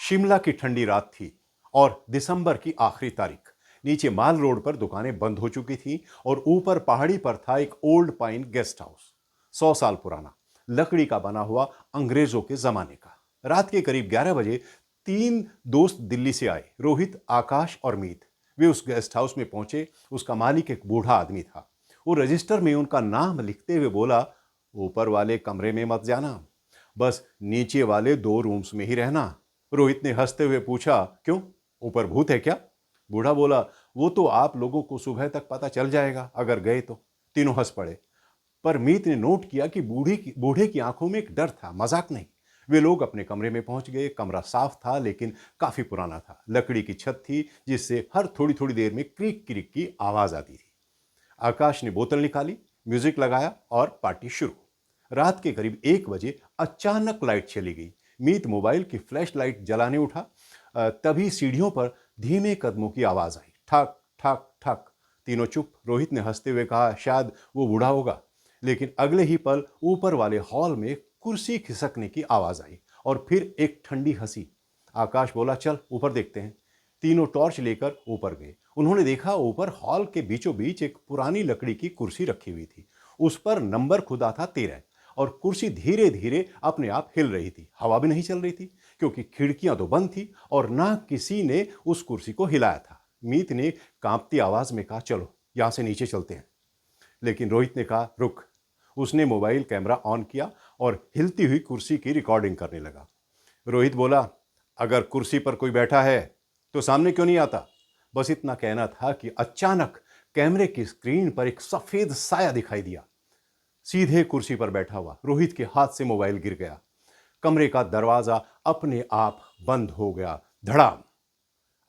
शिमला की ठंडी रात थी और दिसंबर की आखिरी तारीख। नीचे माल रोड पर दुकानें बंद हो चुकी थीं और ऊपर पहाड़ी पर था एक ओल्ड पाइन गेस्ट हाउस। 100 साल पुराना, लकड़ी का बना हुआ, अंग्रेजों के जमाने का। रात के करीब 11 बजे 3 दोस्त दिल्ली से आए, रोहित, आकाश और मीत। वे उस गेस्ट हाउस में पहुंचे। उसका मालिक एक बूढ़ा आदमी था। वो रजिस्टर में उनका नाम लिखते हुए बोला, ऊपर वाले कमरे में मत जाना, बस नीचे वाले 2 रूम्स में ही रहना। रोहित ने हंसते हुए पूछा, क्यों, ऊपर भूत है क्या? बूढ़ा बोला, वो तो आप लोगों को सुबह तक पता चल जाएगा अगर गए तो। तीनों हंस पड़े। पर मीत ने नोट किया कि बूढ़े की आंखों में एक डर था, मजाक नहीं। वे लोग अपने कमरे में पहुंच गए। कमरा साफ था लेकिन काफी पुराना था। लकड़ी की छत थी जिससे हर थोड़ी थोड़ी देर में क्रीक क्रीक की आवाज आती थी। आकाश ने बोतल निकाली, म्यूजिक लगाया और पार्टी शुरू। रात के करीब 1 बजे अचानक लाइट चली गई। मीत मोबाइल की फ्लैश लाइट जलाने उठा। तभी सीढ़ियों पर धीमे कदमों की आवाज आई, ठक ठक ठक। तीनों चुप। रोहित ने हंसते हुए कहा, शायद वो बूढ़ा होगा। लेकिन अगले ही पल ऊपर वाले हॉल में कुर्सी खिसकने की आवाज आई और फिर एक ठंडी हंसी। आकाश बोला, चल ऊपर देखते हैं। तीनों टॉर्च लेकर ऊपर गए। उन्होंने देखा ऊपर हॉल के बीचों बीच एक पुरानी लकड़ी की कुर्सी रखी हुई थी। उस पर नंबर खुदा था 13 और कुर्सी धीरे धीरे अपने आप हिल रही थी। हवा भी नहीं चल रही थी क्योंकि खिड़कियां तो बंद थी और ना किसी ने उस कुर्सी को हिलाया था। मीत ने कांपती आवाज में कहा, चलो यहां से नीचे चलते हैं। लेकिन रोहित ने कहा, रुक। उसने मोबाइल कैमरा ऑन किया और हिलती हुई कुर्सी की रिकॉर्डिंग करने लगा। रोहित बोला, अगर कुर्सी पर कोई बैठा है तो सामने क्यों नहीं आता? बस इतना कहना था कि अचानक कैमरे की स्क्रीन पर एक सफेद साया दिखाई दिया, सीधे कुर्सी पर बैठा हुआ। रोहित के हाथ से मोबाइल गिर गया। कमरे का दरवाजा अपने आप बंद हो गया, धड़ाम।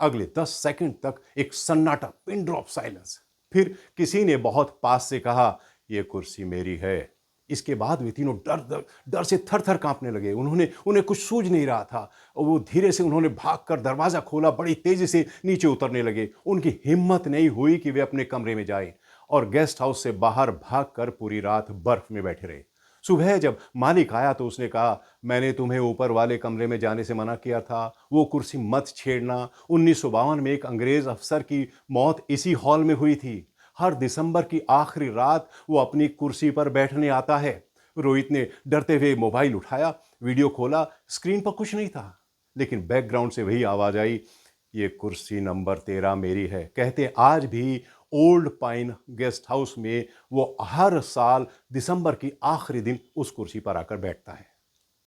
अगले 10 सेकंड तक एक सन्नाटा, पिन ड्रॉप साइलेंस। फिर किसी ने बहुत पास से कहा, यह कुर्सी मेरी है। इसके बाद वे तीनों डर से थर थर कांपने लगे। उन्हें कुछ सूझ नहीं रहा था। और वो धीरे से उन्होंने भागकर दरवाजा खोला, बड़ी तेजी से नीचे उतरने लगे। उनकी हिम्मत नहीं हुई कि वे अपने कमरे में जाएं और गेस्ट हाउस से बाहर भागकर पूरी रात बर्फ में बैठे रहे। सुबह जब मालिक आया तो उसने कहा, मैंने तुम्हें ऊपर वाले कमरे में जाने से मना किया था, वो कुर्सी मत छेड़ना। 1952 में एक अंग्रेज अफसर की मौत इसी हॉल में हुई थी। हर दिसंबर की आखिरी रात वो अपनी कुर्सी पर बैठने आता है। रोहित ने डरते हुए मोबाइल उठाया, वीडियो खोला। स्क्रीन पर कुछ नहीं था लेकिन बैकग्राउंड से वही आवाज आई, ये कुर्सी नंबर 13 मेरी है। कहते आज भी ओल्ड पाइन गेस्ट हाउस में वो हर साल दिसंबर की आखिरी दिन उस कुर्सी पर आकर बैठता है।